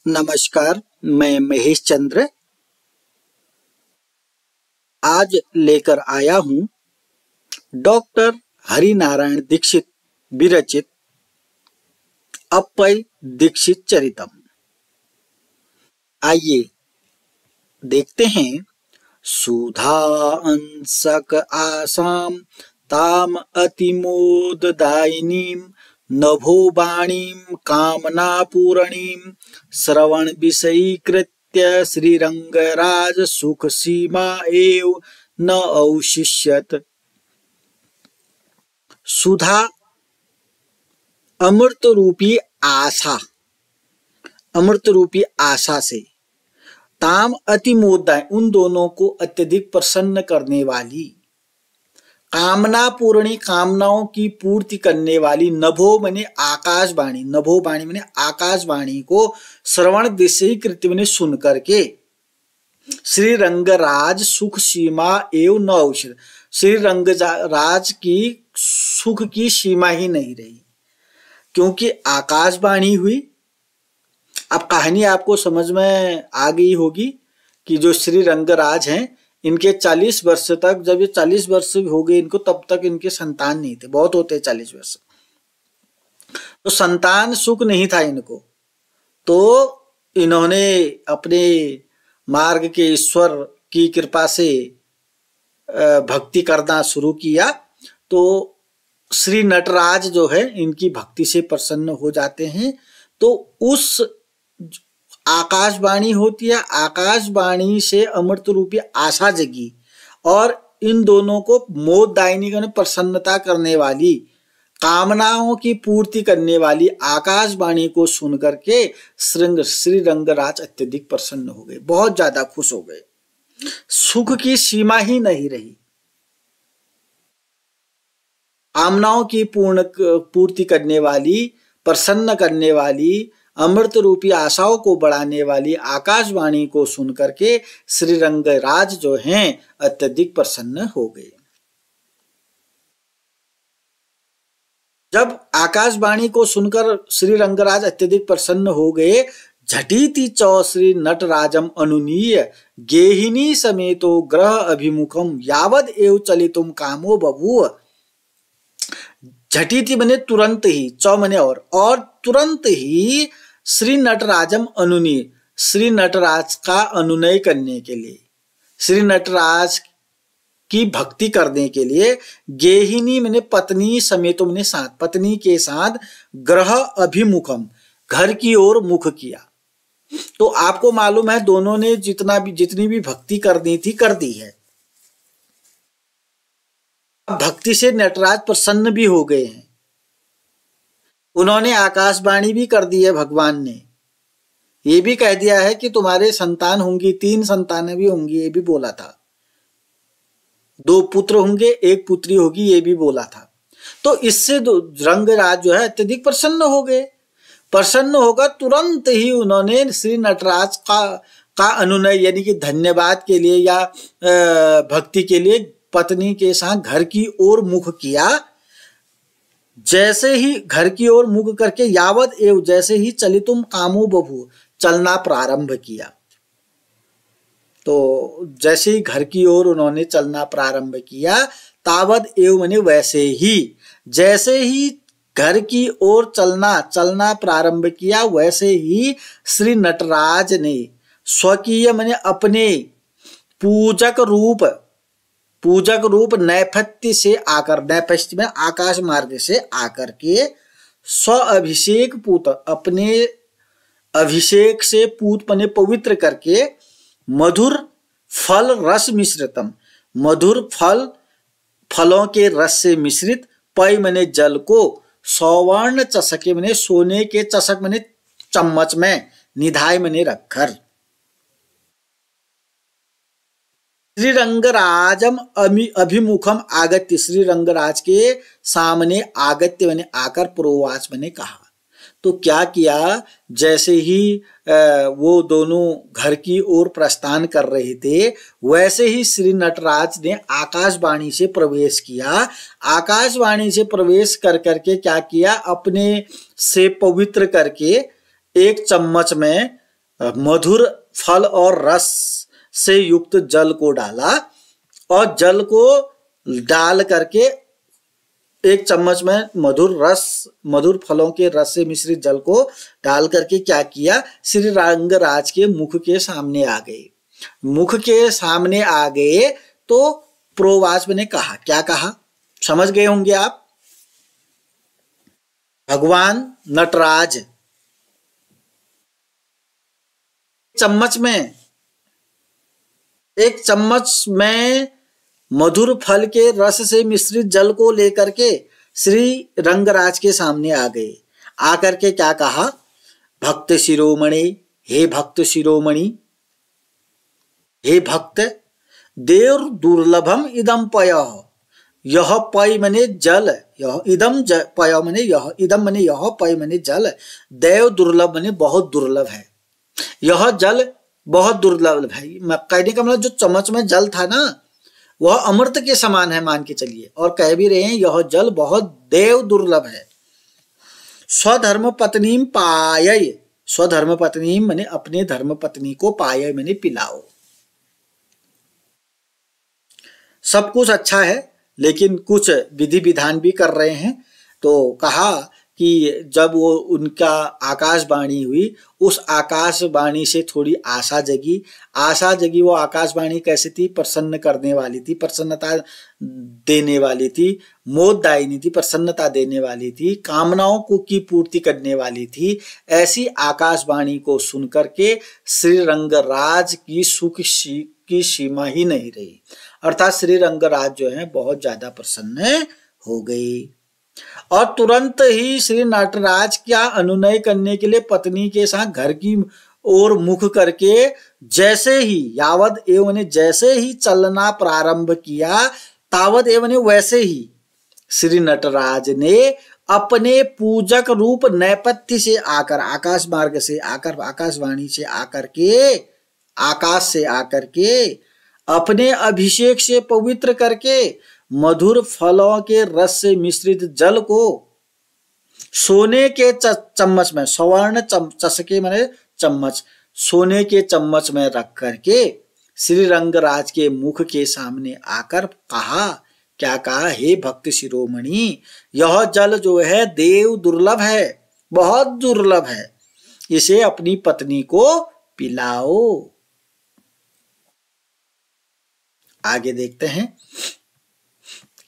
नमस्कार, मैं महेश चंद्र आज लेकर आया हूँ डॉक्टर हरिनारायण दीक्षित विरचित अप्पय दीक्षित चरितम। आइए देखते हैं। सुधा अंसक आसाम ताम अतिमोददायिनीं नभो वाणीं कामनापूरणीं श्रवण विषयीकृत्य श्रीरंगराज सुख सीमा एव न औशिष्यत। सुधा अमृत रूपी आशा, अमृत रूपी आशा से, ताम अतिमोदाय उन दोनों को अत्यधिक प्रसन्न करने वाली, कामना पूर्णी कामनाओं की पूर्ति करने वाली, नभो मने आकाशवाणी, नभो वाणी मने आकाशवाणी को श्रवण विषयी कृत्य मने सुन करके श्री रंगराज सुख सीमा एव न औषध, श्री रंगराज की सुख की सीमा ही नहीं रही, क्योंकि आकाशवाणी हुई। अब कहानी आपको समझ में आ गई होगी कि जो श्री रंगराज हैं, इनके 40 वर्ष तक, जब ये 40 वर्ष हो गए इनको, तब तक इनके संतान नहीं थे। बहुत होते 40 वर्ष, तो संतान सुख नहीं था इनको। तो इन्होंने अपने मार्ग के ईश्वर की कृपा से भक्ति करना शुरू किया। तो श्री नटराज जो है इनकी भक्ति से प्रसन्न हो जाते हैं। तो उस आकाशवाणी होती है, आकाशवाणी से अमृत रूपी आशा जगी और इन दोनों को मोददायिनी प्रसन्नता करने वाली, कामनाओं की पूर्ति करने वाली आकाशवाणी को सुन करके श्री रंगराज अत्यधिक प्रसन्न हो गए, बहुत ज्यादा खुश हो गए। सुख की सीमा ही नहीं रही। कामनाओं की पूर्ति करने वाली, प्रसन्न करने वाली, अमृत रूपी आशाओं को बढ़ाने वाली आकाशवाणी को सुन करके श्री रंगराज जो हैं अत्यधिक प्रसन्न हो गए। जब आकाशवाणी को सुनकर श्री रंगराज अत्यधिक प्रसन्न हो गए, झटीति चौ श्री नटराजम अनुनीय गेहिनी समेतो ग्रह अभिमुखम यावद एव चलितुम कामो बभूव। झटीति मने तुरंत ही, चौ मने और तुरंत ही श्री नटराजम अनुनीय, श्री नटराज का अनुनय करने के लिए, श्री नटराज की भक्ति करने के लिए, गेहिनी मने पत्नी समेतो मने साथ, पत्नी के साथ, ग्रह अभिमुखम घर की ओर मुख किया। तो आपको मालूम है दोनों ने जितनी भी भक्ति करनी थी कर दी है। अब भक्ति से नटराज प्रसन्न भी हो गए हैं। उन्होंने आकाशवाणी भी कर दी है। भगवान ने ये भी कह दिया है कि तुम्हारे संतान होंगी, 3 संतानें भी होंगी, ये भी बोला था। 2 पुत्र होंगे, 1 पुत्री होगी, ये भी बोला था। तो इससे रंगराज जो है अत्यधिक प्रसन्न हो गए। प्रसन्न होकर तुरंत ही उन्होंने श्री नटराज का अनुनय, यानी कि धन्यवाद के लिए या भक्ति के लिए पत्नी के साथ घर की ओर मुख किया। जैसे ही घर की ओर मुख करके, यावद एव जैसे ही चलितुम कामो बभू चलना प्रारंभ किया। तो जैसे ही घर की ओर उन्होंने चलना प्रारंभ किया, तावद एव माने वैसे ही, जैसे ही घर की ओर चलना प्रारंभ किया, वैसे ही श्री नटराज ने स्वकीय माने अपने पूजक रूप नैपथ्य से आकर, नैपथ्य में आकाश मार्ग से आकर के स्व अभिषेक पूत, अपने अभिषेक से पूत पने पवित्र करके, मधुर फल रस मिश्रितम, मधुर फलों के रस से मिश्रित, पय मने जल को, सौवर्ण चषके मने सोने के चषक मने चम्मच में, निधाय मने रखकर, श्री रंगराजम अभिमुखम आगत्य, श्री रंगराज के सामने आगत्य मैंने आकर प्रोवाच मैंने कहा। तो क्या किया, जैसे ही वो दोनों घर की ओर प्रस्थान कर रहे थे, वैसे ही श्री नटराज ने आकाशवाणी से प्रवेश किया। आकाशवाणी से प्रवेश कर करके क्या किया, अपने से पवित्र करके एक चम्मच में मधुर फल और रस से युक्त जल को डाला और जल को डाल करके एक चम्मच में मधुर फलों के रस से मिश्रित जल को डाल करके क्या किया, श्री रंगराज के मुख के सामने आ गए। मुख के सामने आ गए तो प्रोवाच ने कहा, क्या कहा समझ गए होंगे आप। भगवान नटराज एक चम्मच में मधुर फल के रस से मिश्रित जल को लेकर के श्री रंगराज के सामने आ गए। आकर के क्या कहा, भक्त शिरोमणि, हे भक्त शिरोमणि, हे भक्त, देव दुर्लभम इदम पय, यह पय मने जल, यह इदम पय मने यह, इदम मने यह, पय मने जल, देव दुर्लभ मने बहुत दुर्लभ है, यह जल बहुत दुर्लभ है। कहने का मतलब जो चम्मच में जल था ना वह अमृत के समान है मान के चलिए, और कह भी रहे हैं यह जल बहुत देव दुर्लभ है। स्वधर्म पत्नी पाय, स्वधर्म पत्नी मैंने अपने धर्म पत्नी को, पाय मैंने पिलाओ। सब कुछ अच्छा है लेकिन कुछ विधि विधान भी कर रहे हैं। तो कहा कि जब वो उनका आकाशवाणी हुई, उस आकाशवाणी से थोड़ी आशा जगी। वो आकाशवाणी कैसी थी, प्रसन्न करने वाली थी, प्रसन्नता देने वाली थी, मोददायिनी थी, प्रसन्नता देने वाली थी, कामनाओं को की पूर्ति करने वाली थी। ऐसी आकाशवाणी को सुनकर के श्री रंगराज की सुख की सीमा ही नहीं रही, अर्थात श्री रंगराज जो है बहुत ज्यादा प्रसन्न हो गई। और तुरंत ही श्री नटराज क्या अनुनय करने के लिए पत्नी के साथ घर की ओर मुख करके जैसे ही यावद एवं ने जैसे ही चलना प्रारंभ किया, तावद एवं ने वैसे ही श्री नटराज ने अपने पूजक रूप नैपथ्य से आकर, आकाश मार्ग से आकर, आकाशवाणी से आकर के, आकाश से आकर के अपने अभिषेक से पवित्र करके मधुर फलों के रस से मिश्रित जल को सोने के चम्मच में, स्वर्ण चषके माने चम्मच, सोने के चम्मच में रख करके श्री रंगराज के मुख के सामने आकर कहा, क्या कहा, हे भक्त शिरोमणि, यह जल जो है देव दुर्लभ है, बहुत दुर्लभ है, इसे अपनी पत्नी को पिलाओ। आगे देखते हैं।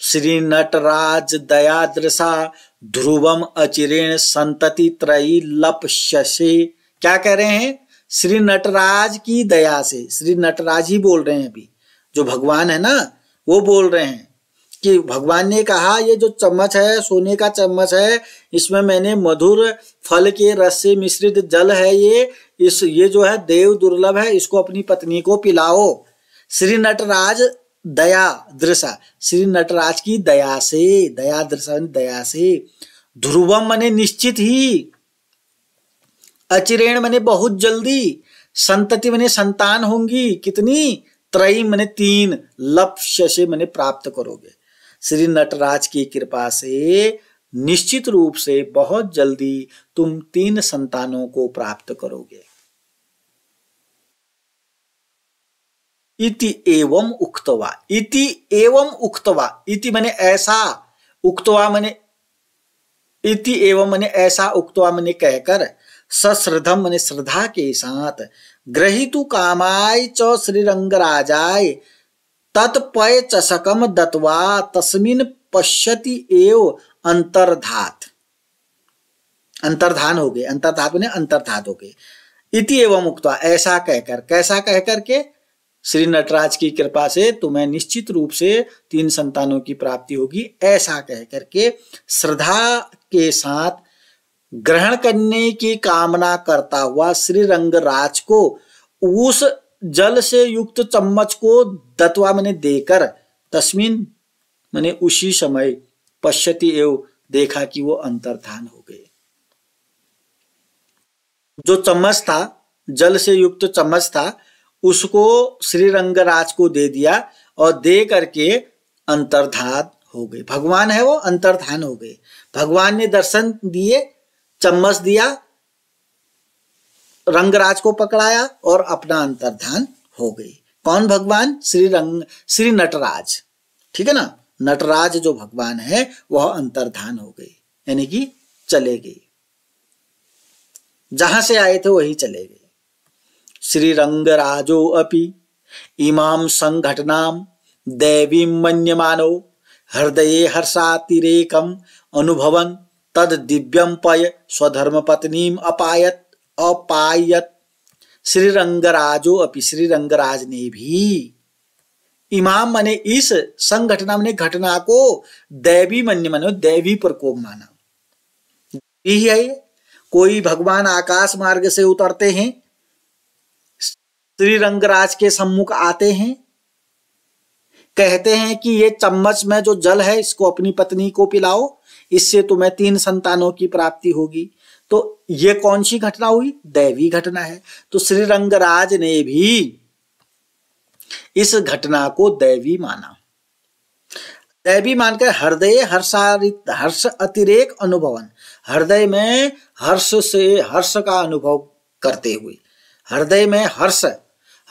श्री नटराज दयादृशा ध्रुवम अचिरेण संतति त्रयी लपश्यसे। क्या कह रहे हैं, श्री नटराज की दया से, श्री नटराज ही बोल रहे हैं, अभी जो भगवान है ना वो बोल रहे हैं कि भगवान ने कहा ये जो चम्मच है, सोने का चम्मच है, इसमें मैंने मधुर फल के रस से मिश्रित जल है, ये जो है देव दुर्लभ है, इसको अपनी पत्नी को पिलाओ। श्री नटराज दया दृशा, श्री नटराज की दया से, दया दृशा दया से, ध्रुवम मने निश्चित ही, अचिरेण मने बहुत जल्दी, संतति मने संतान होंगी, कितनी, त्रयी मने तीन, लप्ष्य मने प्राप्त करोगे। श्री नटराज की कृपा से निश्चित रूप से बहुत जल्दी तुम 3 संतानों को प्राप्त करोगे। इति एवं उक्तवा, इति एवं उक्तवा, इति मने ऐसा, उक्तवा मने इति एवं मने ऐसा, उक्तवा मने कहकर, सश्रद्धम मने श्रद्धा के साथ, ग्रहीतु कामाय च श्रीरंगराजाय तत्पय चषकम दत्वा तस्मिन् पश्यति एव अंतर्धात, अंतर्धान हो गए, अंतर्धात मने अंतर्धात हो गए। इति एवं उक्तवा, ऐसा कहकर, कैसा कहकर के, श्री नटराज की कृपा से तुम्हें निश्चित रूप से 3 संतानों की प्राप्ति होगी, ऐसा कहकर के श्रद्धा के साथ ग्रहण करने की कामना करता हुआ श्री रंगराज को उस जल से युक्त चम्मच को दत्वा मने देकर, तस्मिन मने उसी समय, पश्यति एव देखा कि वो अंतर्धान हो गए। जो चम्मच था, जल से युक्त चम्मच था, उसको श्री रंगराज को दे दिया और दे करके अंतर्धान हो गए। भगवान है वो, अंतर्धान हो गए। भगवान ने दर्शन दिए, चम्मच दिया, रंगराज को पकड़ाया और अपना अंतर्धान हो गई। कौन भगवान? श्री नटराज, ठीक है ना। नटराज जो भगवान है वह अंतर्धान हो गए, यानी कि चले गए, जहां से आए थे वही चले गए। श्री रंगराजो अपि इमाम संघटनाम दैवीं मन्यमानो हृदये हर्षातिरेकम अनुभवन तद दिव्यम पय स्वधर्म पत्नीम अपायत। श्री रंगराजो अपि, श्री रंगराज ने भी इमाम माने इस संघटना ने घटना को दैवी मन्य मानो, दैवी प्रकोप माना। यही है, कोई भगवान आकाश मार्ग से उतरते हैं, श्री रंगराज के सम्मुख आते हैं, कहते हैं कि ये चम्मच में जो जल है इसको अपनी पत्नी को पिलाओ, इससे तुम्हें 3 संतानों की प्राप्ति होगी। तो ये कौन सी घटना हुई? दैवी घटना है। तो श्री रंगराज ने भी इस घटना को दैवी माना। दैवी मानकर हृदय हर्ष अतिरेक अनुभवन, हृदय में हर्ष का अनुभव करते हुए, हृदय में हर्ष,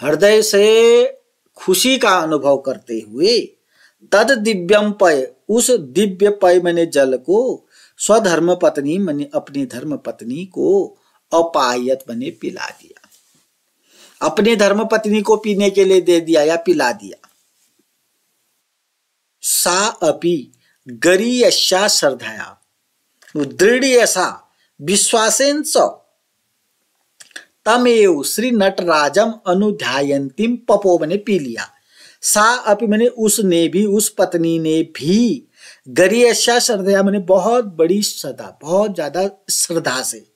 हृदय से खुशी का अनुभव करते हुए, तद दिव्यम पय, उस दिव्य पय मैंने जल को, स्वधर्म पत्नी मैंने अपनी धर्म पत्नी को, अपायत मैंने पिला दिया, अपनी धर्म पत्नी को पीने के लिए दे दिया या पिला दिया। सा अपि गरीयस्या श्रद्धया दृढ़यसा विश्वासेन स तमेव श्री नटराजम अनुध्यायंतीम पपो मैंने पी लिया। सा अपि मैंने उसने भी, उस पत्नी ने भी, गरीयस्या श्रद्धया मैंने बहुत बड़ी श्रद्धा, बहुत ज्यादा श्रद्धा से,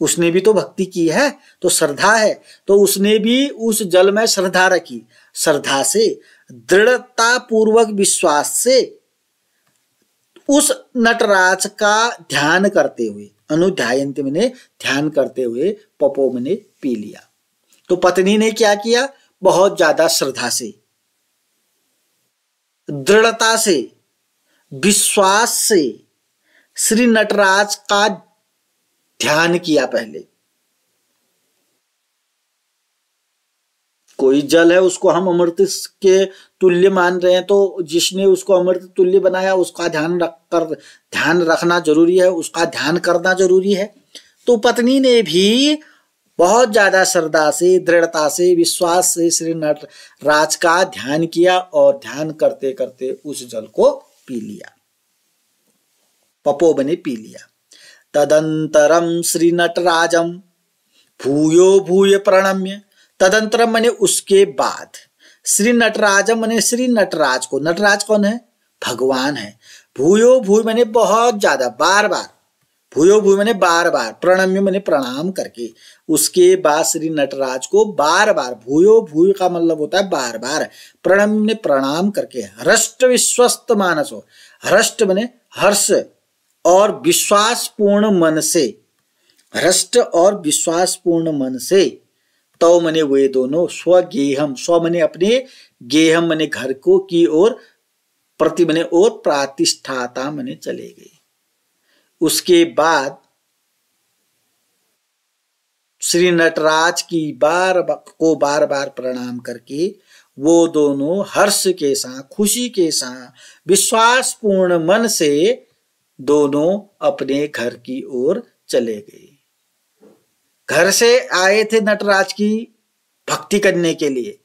उसने भी तो भक्ति की है तो श्रद्धा है, तो उसने भी उस जल में श्रद्धा रखी, श्रद्धा से, दृढ़ता पूर्वक विश्वास से उस नटराज का ध्यान करते हुए, अनुध्यायन्ति मैंने ध्यान करते हुए, पपो मैंने पी लिया। तो पत्नी ने क्या किया? बहुत ज्यादा श्रद्धा से, दृढ़ता से, विश्वास से श्री नटराज का ध्यान किया। पहले कोई जल है उसको हम अमृत के तुल्य मान रहे हैं, तो जिसने उसको अमृत तुल्य बनाया उसका ध्यान रखना जरूरी है, उसका ध्यान करना जरूरी है। तो पत्नी ने भी बहुत ज्यादा श्रद्धा से, दृढ़ता से, विश्वास से श्री नटराज का ध्यान किया और ध्यान करते करते उस जल को पी लिया, पपो बने पी लिया। तदंतरम श्री नटराजम भूयो भूय प्रणम्य, तदंतरम माने उसके बाद, श्री नटराजम माने श्री नटराज को, नटराज कौन है? भगवान है। भूयो भूय माने बहुत ज्यादा, बार बार, भूयो भूय माने बार बार, प्रणम्य माने प्रणाम करके, उसके बाद श्री नटराज को बार बार, भूयो भूय का मतलब होता है बार बार, प्रणम्य ने प्रणाम करके, हृष्ट विश्वस्त मानसो, हृष्ट माने हर्ष और विश्वास पूर्ण मन से, हृष्ट और विश्वास पूर्ण मन से, तो मने वे दोनों स्वगेहम, स्व मने अपने, गेहम मने घर को की ओर, प्रति मने और, प्रातिष्ठाता मने चले गए। उसके बाद श्री नटराज की बार बार प्रणाम करके वो दोनों हर्ष के साथ, खुशी के साथ, विश्वास पूर्ण मन से दोनों अपने घर की ओर चले गए। घर से आए थे नटराज की भक्ति करने के लिए,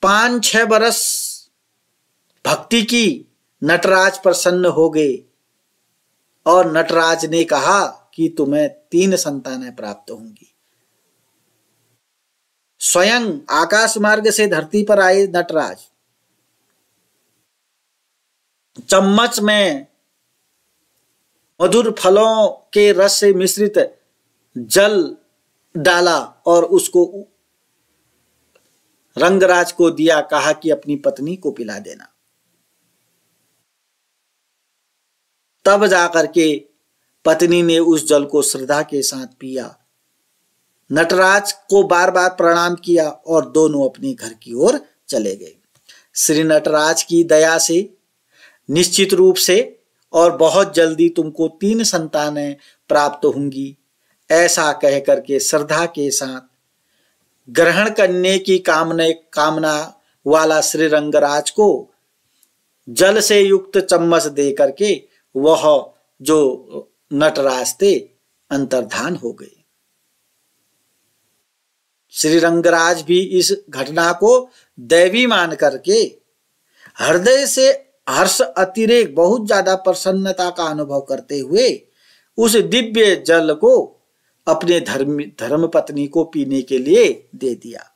5-6 बरस भक्ति की, नटराज प्रसन्न हो गए और नटराज ने कहा कि तुम्हें 3 संतानें प्राप्त होंगी। स्वयं आकाश मार्ग से धरती पर आए नटराज, चम्मच में मधुर फलों के रस से मिश्रित जल डाला और उसको रंगराज को दिया, कहा कि अपनी पत्नी को पिला देना। तब जाकर के पत्नी ने उस जल को श्रद्धा के साथ पिया, नटराज को बार बार प्रणाम किया और दोनों अपने घर की ओर चले गए। श्री नटराज की दया से निश्चित रूप से और बहुत जल्दी तुमको 3 संतानें प्राप्त होंगी, ऐसा कह करके श्रद्धा के साथ ग्रहण करने की कामना वाला श्री रंगराज को जल से युक्त चम्मच दे करके वह जो नटराज थे अंतर्धान हो गए। श्री रंगराज भी इस घटना को दैवी मान करके हृदय से हर्ष अतिरेक बहुत ज्यादा प्रसन्नता का अनुभव करते हुए उस दिव्य जल को अपने धर्म पत्नी को पीने के लिए दे दिया।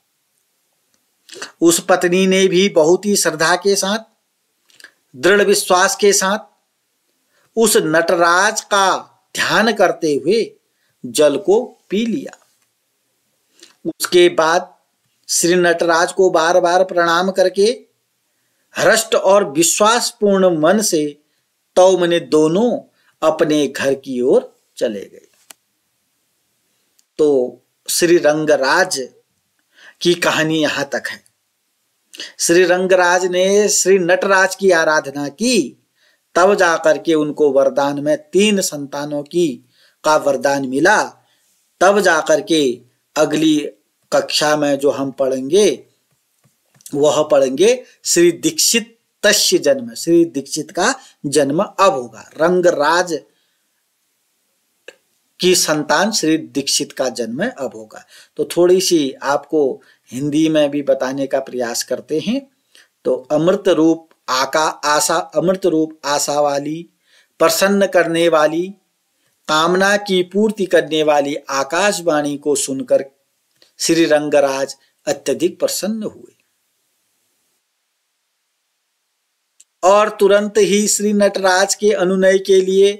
उस पत्नी ने भी बहुत ही श्रद्धा के साथ, दृढ़ विश्वास के साथ उस नटराज का ध्यान करते हुए जल को पी लिया। उसके बाद श्री नटराज को बार बार प्रणाम करके हृष्ट और विश्वासपूर्ण मन से तौमने दोनों अपने घर की ओर चले गए। तो श्री रंगराज की कहानी यहां तक है। श्री रंगराज ने श्री नटराज की आराधना की, तब जाकर के उनको वरदान में 3 संतानों का वरदान मिला। तब जाकर के अगली कक्षा में जो हम पढ़ेंगे वह पढ़ेंगे श्री दीक्षित तस्य जन्म। श्री दीक्षित का जन्म अब होगा। रंगराज की संतान श्री दीक्षित का जन्म अब होगा। तो थोड़ी सी आपको हिंदी में भी बताने का प्रयास करते हैं। तो अमृत रूप आशा वाली, प्रसन्न करने वाली, कामना की पूर्ति करने वाली आकाशवाणी को सुनकर श्री रंगराज अत्यधिक प्रसन्न हुए और तुरंत ही श्री नटराज के अनुनय के लिए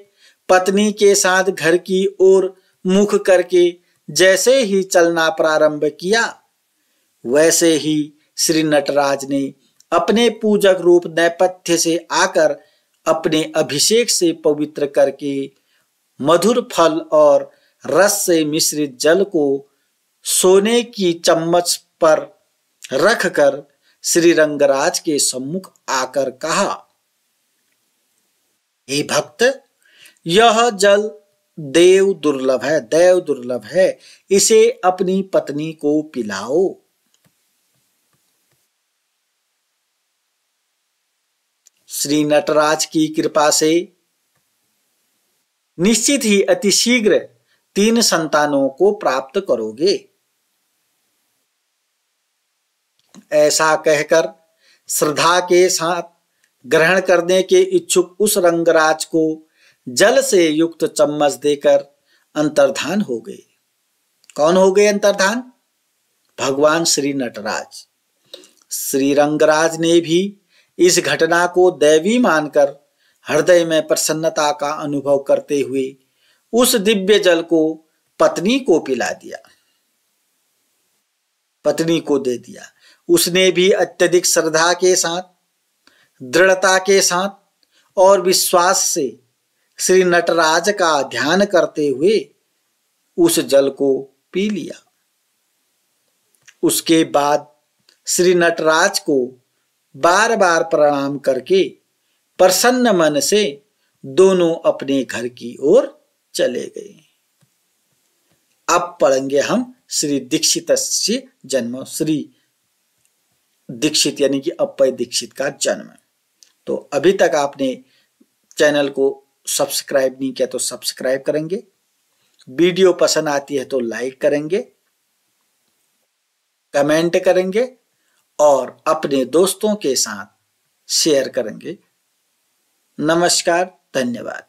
पत्नी के साथ घर की ओर मुख करके जैसे ही चलना प्रारंभ किया, वैसे ही श्री नटराज ने अपने पूजक रूप नेपथ्य से आकर अपने अभिषेक से पवित्र करके मधुर फल और रस से मिश्रित जल को सोने की चम्मच पर रखकर श्री रंगराज के सम्मुख आकर कहा, हे भक्त, यह जल देव दुर्लभ है, इसे अपनी पत्नी को पिलाओ। श्री नटराज की कृपा से निश्चित ही अतिशीघ्र 3 संतानों को प्राप्त करोगे। ऐसा कहकर श्रद्धा के साथ ग्रहण करने के इच्छुक उस रंगराज को जल से युक्त चम्मच देकर अंतर्धान हो गए। कौन हो गए अंतर्धान? भगवान श्री नटराज। श्री रंगराज ने भी इस घटना को दैवी मानकर हृदय में प्रसन्नता का अनुभव करते हुए उस दिव्य जल को पत्नी को पिला दिया, पत्नी को दे दिया। उसने भी अत्यधिक श्रद्धा के साथ, दृढ़ता के साथ और विश्वास से श्री नटराज का ध्यान करते हुए उस जल को पी लिया। उसके बाद श्री नटराज को बार बार प्रणाम करके प्रसन्न मन से दोनों अपने घर की ओर चले गए। अब पढ़ेंगे हम श्री दीक्षित जन्म। श्री दीक्षित यानी कि अप्पय दीक्षित का जन्म। तो अभी तक आपने चैनल को सब्सक्राइब नहीं किया तो सब्सक्राइब करेंगे, वीडियो पसंद आती है तो लाइक करेंगे, कमेंट करेंगे और अपने दोस्तों के साथ शेयर करेंगे। नमस्कार, धन्यवाद।